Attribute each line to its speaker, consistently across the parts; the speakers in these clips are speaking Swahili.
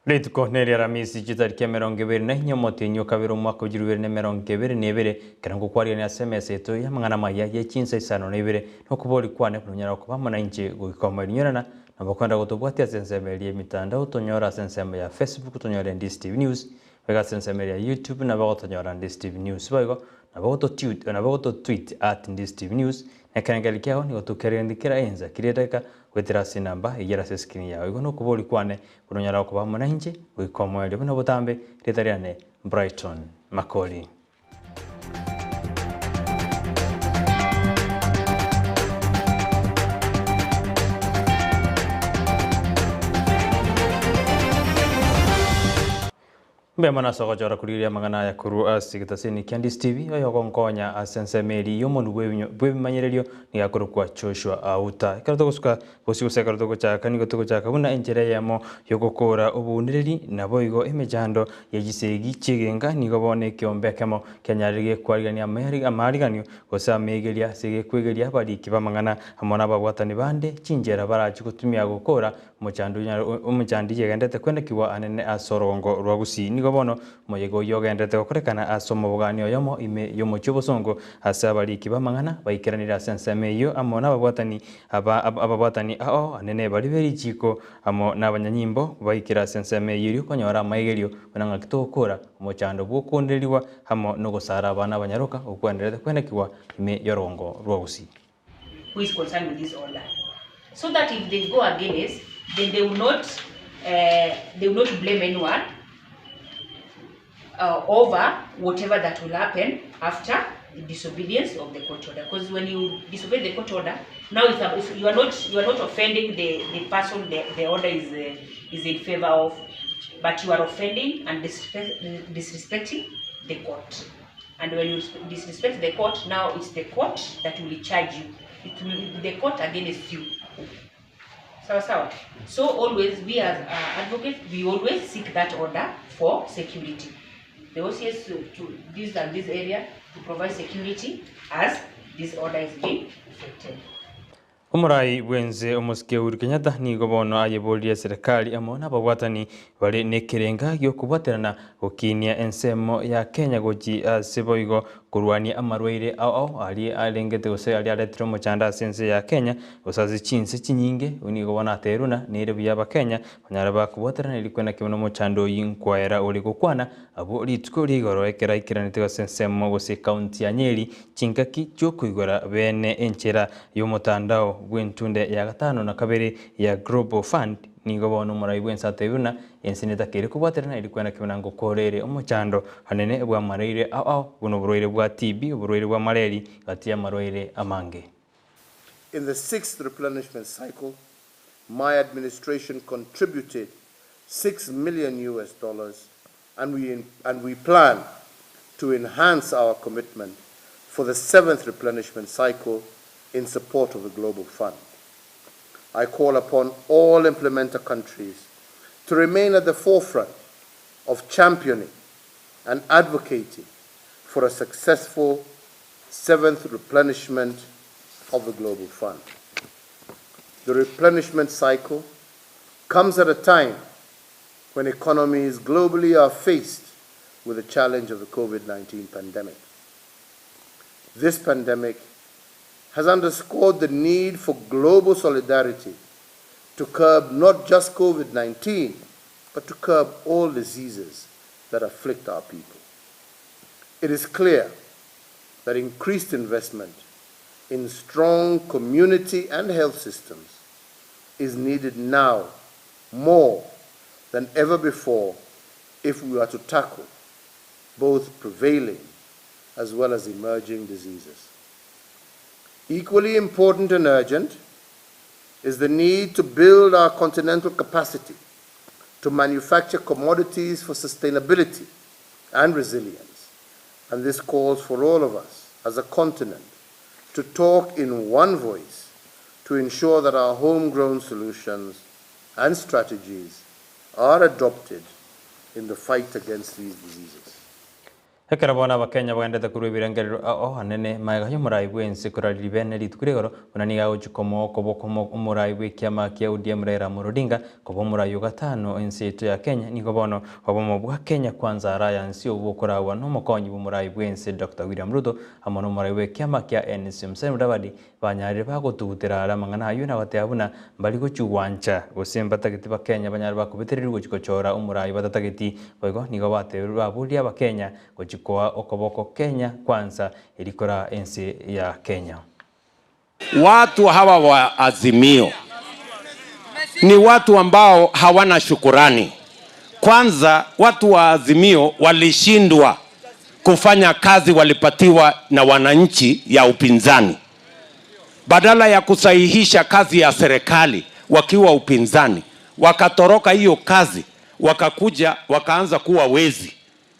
Speaker 1: Late Cornelia Ramisi jitariki mirongo ibiri na hinya motinyo kabiri umwaka w'igihumbi bibiri na mirongo ibiri n'ibiri kirango kwaria ni SMS eto ya mang'ana Amayia Chinsa Isano n'ibiri no kubori kwane kunyara kubamana inje gukoma nyurana na bakwenda gutubwatia sensemeli mitandao tonyora senseme ya Facebook tonyora Ndizi TV News wega sensemeli ya YouTube na bagotonyora Ndizi TV News bago na bagoto tweet @Ndizi TV News na kangali kyao ni gotukerendikira enza kireteka gwetera sinamba igera se screen yawe igo no kubori kwane kunonyara kubamana inje gukoma yali buna butambe retariane Brighton Makori. Bemana soko jora kuriria mangana ya kuru asigitasini Ndizi TV oyo gonkonya asensemeli yomuntu bwebimanyererio ni yakuru kwa Joshua auta karato gusuka bosigusa karato gochaka ni gotugo chaka buna enjere yamo yogokora ubunireri nabo igo emejando yegisegi chigenga ni gobone kiombe kemo kenyarige kwarigania amariganio gosa megeria sege kwegeria bari kibamangana amona babwatani bande chinjera barachi gutumia gukora umuchandi yegendete kwenda kiwa anene asorongo rwagusi ni gobono moyego yogendete gokorekana asomo buganio yomo ime yomo chobosongo asabali kibamangana baikeranira senseme yo amona babwatani ao anene bali beri chiko amo nabanyanyimbo baikira senseme yiri konyora maigerio bananga kitokora umuchando bwokonderiwa hamo no gosara abana banyaroka okwenderete kwenda kiwa ime yorongo rwagusi.
Speaker 2: Who is concerned with this order, so that if they go against, then they will not blame anyone over whatever that will happen after the disobedience of the court order. Because when you disobey the court order, now you are not offending the person the order is in favor of, but you are offending and disrespecting the court. And when you disrespect the court, now it's the court that will charge you. It will be the court against you. So always, we as advocates, we always seek that order for security. The OCS to this and this area to provide security as this order is being effected.
Speaker 1: Umurai wenze omusike uri Kenyatta ni gobono ayebolia serikali amona bagwatani bali nekerenga gyo kubaterana gokinia ensemo ya Kenya goji seboigo kurwania amarwaire ao ali alengete gose ali aletro mochanda sense ya Kenya gosazi chinse chinyinge uni gobona teruna nire byaba Kenya banyara bakubaterana ilikwena kibono mochando yinkwera uri gokwana abo litko ligoro ekera ikiranite gosensemo gose county ya Nyeri chinkaki cyo kuigora bene enchera yo motandao gwentunde ya gatano na kabiri ya Global Fund ni gobono murai bwensa tebuna ensineta kire kubaterana ilikwena kibanango korere omuchando hanene bwa mareire ao buno buroire bwa TB buroire bwa malaria gati ya maroire amange.
Speaker 3: In the 6th replenishment cycle, my administration contributed $6 million and we plan to enhance our commitment for the 7th replenishment cycle in support of the Global Fund. I call upon all implementer countries to remain at the forefront of championing and advocating for a successful 7th replenishment of the Global Fund. The replenishment cycle comes at a time when economies globally are faced with the challenge of the COVID-19 pandemic. This pandemic has underscored the need for global solidarity to curb not just COVID-19, but to curb all diseases that afflict our people. It is clear that increased investment in strong community and health systems is needed now more than ever before if we are to tackle both prevailing as well as emerging diseases. Equally important and urgent is the need to build our continental capacity to manufacture commodities for sustainability and resilience. And this calls for all of us as a continent to talk in one voice to ensure that our homegrown solutions and strategies are adopted in the fight against these diseases.
Speaker 1: Hekara bona Bakenya bagenda kuru birangerero anene maiga yo murai bwense kurari bene litukurego onaniga ujukomo kobokomo umurai bwekiama kia UDM Raila Odinga kobo murai gatano enseto ya Kenya niko bono obomo bwa Kenya kwanza alliance obukorawa no mokonyi bumurai bwense Dr. William Ruto amono murai bwekiama kia NCM Mudavadi banyari bagotugutira aramangana ayo na bateabuna bali gochuwancha gosemba tagiti Bakenya banyari bakubiterira gochikochora umurai batatagiti boigo nigo baterwa abuli Abakenya kwa okoboko Kenya kwanza ilikora ensi ya Kenya.
Speaker 4: Watu hawa wa Azimio ni watu ambao hawana shukurani. Kwanza watu wa Azimio walishindwa kufanya kazi walipatiwa na wananchi ya upinzani. Badala ya kusahihisha kazi ya serikali wakiwa upinzani, wakatoroka hiyo kazi, wakakuja wakaanza kuwa wezi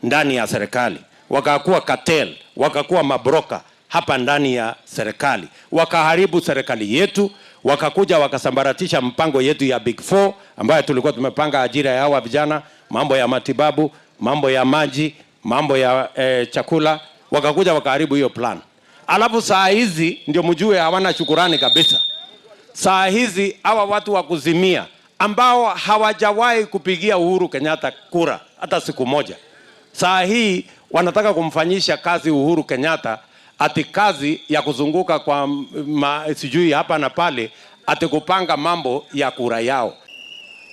Speaker 4: ndani ya serikali. Wakakuwa cartel, wakakuwa mabroka hapa ndani ya serikali, wakaharibu serikali yetu, wakakuja wakasambaratisha mpango yetu ya Big 4 ambayo tulikuwa tumepanga ajira ya hawa vijana, mambo ya matibabu, mambo ya maji, mambo ya chakula, wakakuja wakaharibu hiyo plan. Alafu saa hizi ndio mjue hawana shukurani kabisa. Saa hizi hawa watu wa kuzimia ambao hawajawahi kupigia Uhuru Kenyatta kura hata siku moja, saa hii wanataka kumfanyisha kazi Uhuru Kenyatta ati kazi ya kuzunguka kwa sijui hapa na pale ati kupanga mambo ya kura yao.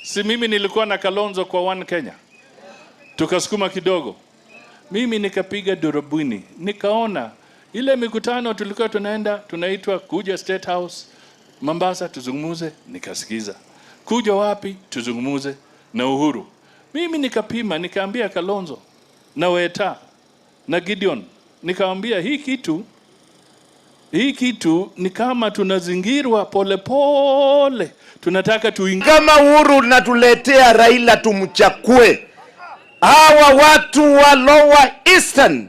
Speaker 5: Si mimi nilikuwa na Kalonzo kwa One Kenya, tukasukuma kidogo, mimi nikapiga durubini, nikaona ile mikutano tulikuwa tunaenda, tunaitwa kuja State House Mombasa tuzungumuze, nikasikiza. Kuja wapi tuzungumuze na Uhuru. Mimi nikapima, nikaambia Kalonzo na Weta na Gideon, nikamwambia hii kitu ni kama tunazingirwa pole, tunataka tuingie.
Speaker 6: Kama Uhuru natuletea Raila tumchakue, hawa watu wa Lower Eastern,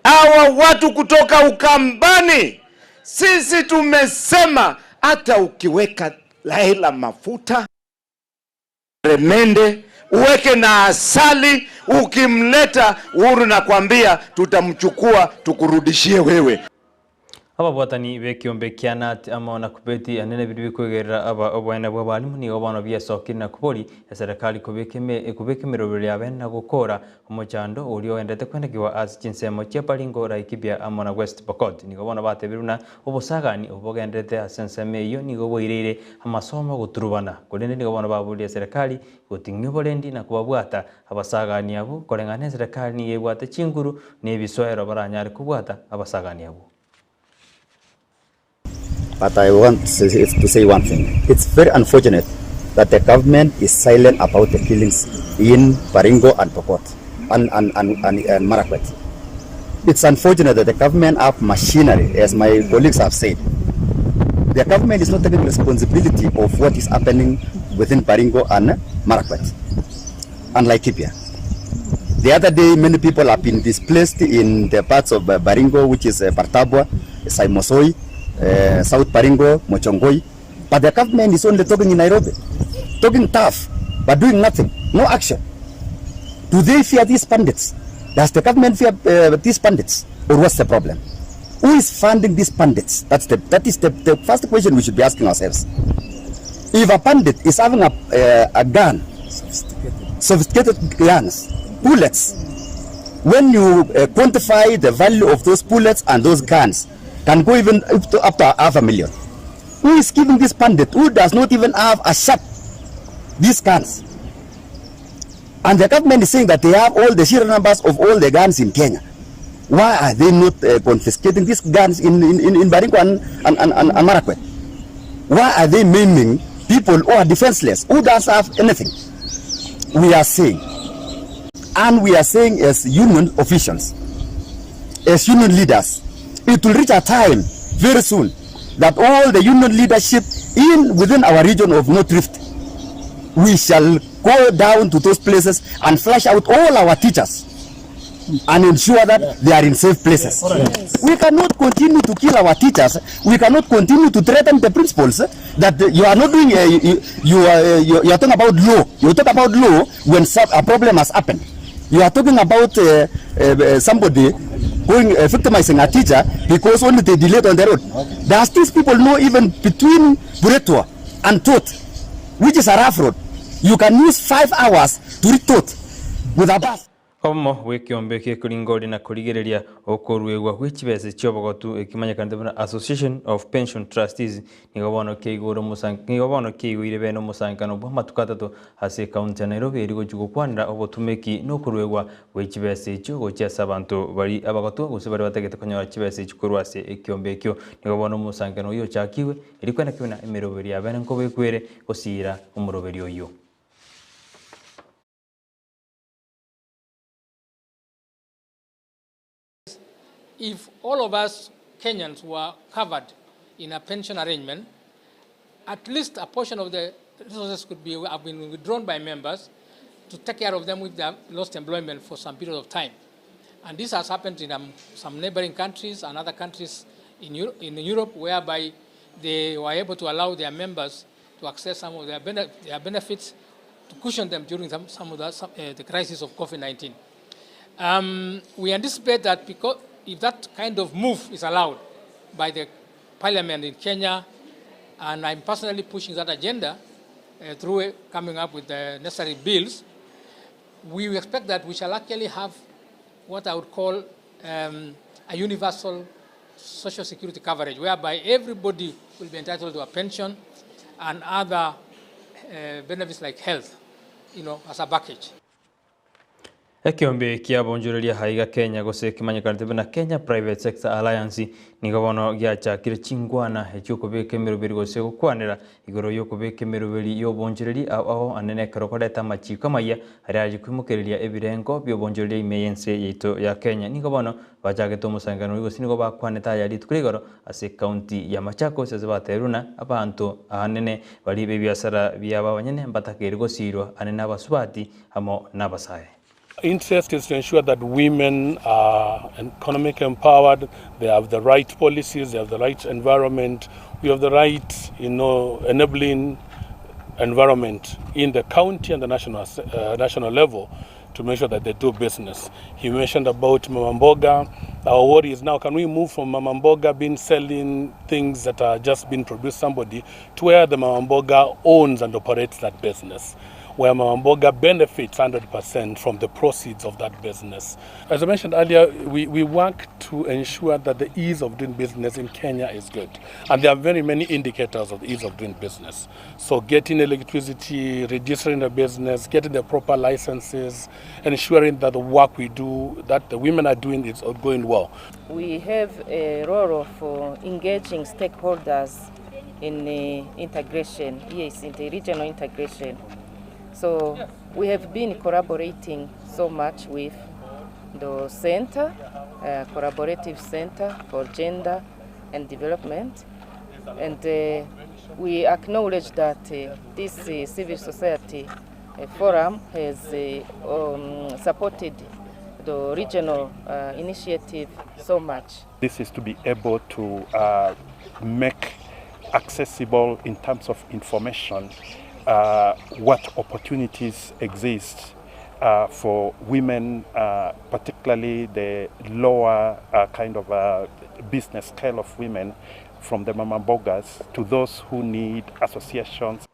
Speaker 6: hawa watu kutoka Ukambani, sisi tumesema hata ukiweka Raila mafuta remende, uweke na asali, ukimleta Uhuru na kwambia tutamchukua tukurudishie wewe.
Speaker 1: Aba bwatani bekiombe kianat ama na kubeti anene bibi kwegerera aba obwana bwa balimu ni obana bya sokina kubori ya serikali kubekemero ya bena gukora umuchando uri oendete kwendekiwa as chinsemo chia palingo raikibia ama na West Pokot ni obana batebiruna obosagani obogendete asenseme iyo ni oboirire amasomo guturubana kulende ni obana babuli ya serikali gutinge bolendi na kubabwata abasagani abo korengane serikali ni yebwate chinguru ne bisoero baranyari kubwata abasagani abo.
Speaker 7: But I want to say one thing. It's very unfortunate that the government is silent about the killings in Baringo and Pokot and Marakwet. It's unfortunate that the government have machinery, as my colleagues have said. The government is not taking responsibility of what is happening within Baringo and Marakwet and Laikipia. The other day, many people have been displaced in the parts of Baringo, which is Partabwa, Saimosoi, South Baringo, Mochongoi, but the government is only talking in Nairobi, talking tough, but doing nothing, no action. Do they fear these bandits? Does the government fear these bandits, or what's the problem? Who is funding these bandits? That is the first question we should be asking ourselves. If a bandit is having a gun, sophisticated guns, bullets, when you quantify the value of those bullets and those guns, can go even up to 500,000. Who is giving this bandit who does not even have a shot these guns? And the government is saying that they have all the serial numbers of all the guns in Kenya. Why are they not confiscating these guns in Baringo and Marakwet? Why are they maiming people who are defenseless, who doesn't have anything? We are saying, and we are saying as union officials, as union leaders, it will reach a time very soon that all the union leadership within our region of North Rift, we shall go down to those places and flush out all our teachers and ensure that they are in safe places. Yes. We cannot continue to kill our teachers. We cannot continue to threaten the principals that you are not doing. You are talking about law. You talk about law when a problem has happened. You are talking about somebody going victimizing a teacher because only they delayed on the road. Does these people know even between Buretua and Tot, which is a rough road, you can use 5 hours to reach Tot with a bus?
Speaker 1: Omo wekiombe kuringori na kurigereria okorwegwa gwikibese cyobogotu ekimanyakana Association of Pension Trustees nigobono keigoro musang nigobono keigwire beno musangano bwa matukatatu ase county ya Nairobi eri gukwanira obotumeki no kurwegwa gwikibese cyo gochesa abantu bari abagotu guse bari bategete konyora kibese cikorwa ase ekiombe ekyo nigobono musangano yo chakiwe eri kwena kibina emeroberi abene nko bekwere gosira umuroberi oyo.
Speaker 8: If all of us Kenyans were covered in a pension arrangement, at least a portion of the resources could have been withdrawn by members to take care of them if they have lost employment for some period of time. And this has happened in some neighboring countries and other countries in Europe, whereby they were able to allow their members to access some of their benefits to cushion them during some of the crisis of COVID-19. We anticipate that because if that kind of move is allowed by the parliament in Kenya, and I'm personally pushing that agenda through coming up with the necessary bills, we expect that we shall actually have what I would call a universal social security coverage, whereby everybody will be entitled to a pension and other benefits like health, as a package.
Speaker 1: Ekiombe kia bonjureria haiga Kenya gose kimanyakana na Kenya Private Sector Alliance nigobono giacha kire chingwana ekyokobeke meroberi gose gukwanira igoro yokobeke meroberi yo bonjureri aho anene karokodeta machiko maya araje kwimukereria ebirengo byo bonjureri imeyense yito ya Kenya nigobono bajageto musangano gose nigo bakwaneta yari tukurigoro ase county ya Machakos ase bateruna abantu ahanene bari bebiasara byaba banyene mbatakere gosirwa anene abasubati hamo nabasaye.
Speaker 9: Interest is to ensure that women are economically empowered, they have the right policies, they have the right environment, we have the right, enabling environment in the county and the national level to make sure that they do business. He mentioned about Mama Mboga. Our worry is now, can we move from Mama Mboga being selling things that are just being produced somebody to where the Mama Mboga owns and operates that business, where Mama Mboga benefits 100% from the proceeds of that business. As I mentioned earlier, we work to ensure that the ease of doing business in Kenya is good. And there are very many indicators of the ease of doing business. So getting electricity, registering a business, getting the proper licenses, ensuring that the work we do, that the women are doing, is going well.
Speaker 10: We have a role of engaging stakeholders in integration, yes, in the regional integration. So we have been collaborating so much with the center, collaborative center for gender and development, and we acknowledge that this civil society forum has supported the regional initiative so much.
Speaker 11: This is to be able to make accessible in terms of information what opportunities exist for women, particularly the lower kind of business scale of women, from the Mama Mbogas to those who need associations.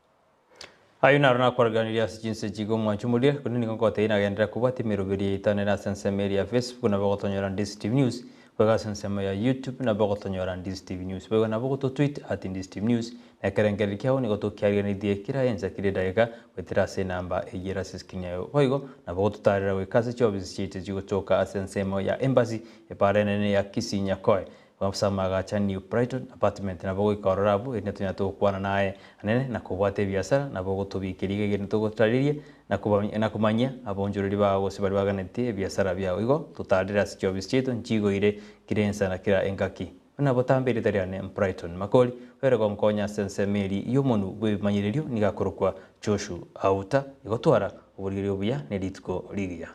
Speaker 1: Ayuna rona kwarganiria jinsi jigo mwanchumulia kunini ngokote ina gendera kubati meroberi itane na sensemeri ya Facebook na bogotonyora Ndizi TV News wega sensema ya YouTube na bogotonyora Ndizi TV News wega na bogoto tweet @Ndizi TV News na kerengeri kiao ni goto kiari die kira yenza kire daika wetira se namba ejira siskinya yo hoigo na bogoto tarira wekaze chobisi chite jigo toka asensema ya embassy eparene ya Kisinya Koi wamsamaga cha New Brighton apartment na bogo ikororabu ene tunya to kwana naye anene na kubwate biasara na bogo tubikirige gene to gotaririe na kumanya abonjoreri bago sibari baganete biasara byao igo tutadira sicho bischito nchigo ile kirensa na kira engaki na botambere tariane Brighton Makori wera gonkonya sensemeri yomonu bwemanyirerio nigakorokwa Joshua auta igotwara uburirio buya ne litko ligia.